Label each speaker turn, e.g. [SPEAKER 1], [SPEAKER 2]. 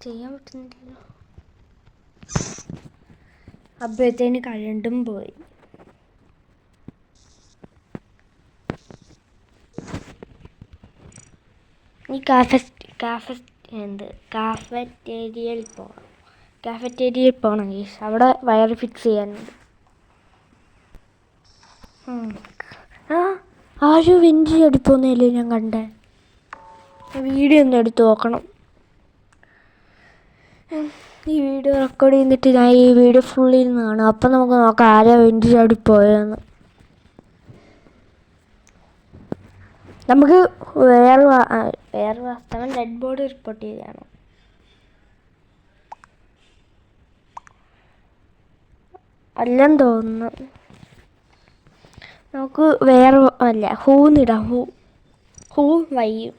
[SPEAKER 1] ചെയ്യാൻ പറ്റുന്നില്ലല്ലോ. അപ്പോഴത്തേന് കരണ്ടും പോയി. ഈ കാഫറ്റേരിയയിൽ പോകണം. കാഫറ്റേരിയയിൽ പോകണം ഗീസ്. അവിടെ വയർ ഫിക്സ് ചെയ്യാനുണ്ട്. ആരും വെഞ്ചി അടുപ്പൊന്നുമില്ലേ ഞാൻ കണ്ടേ. വീഡിയോ ഒന്ന് എടുത്ത് നോക്കണം. ഈ വീഡിയോ റെക്കോർഡ് ചെയ്തിട്ട് ഞാൻ ഈ വീഡിയോ ഫുള്ളിൽ നിന്ന് കാണും. അപ്പം നമുക്ക് നോക്കാം ആരാ വെഞ്ചി അടുപ്പോയെന്ന്. നമുക്ക് വേറെ വാസ്തവൻ ഡെഡ് ബോഡി റിപ്പോർട്ട് ചെയ്തതാണ്. അല്ലെന്ന് തോന്നുന്നു. നമുക്ക് വേറെ അല്ല ഹൂന്നിടാം. ഹൂ വയ്യും.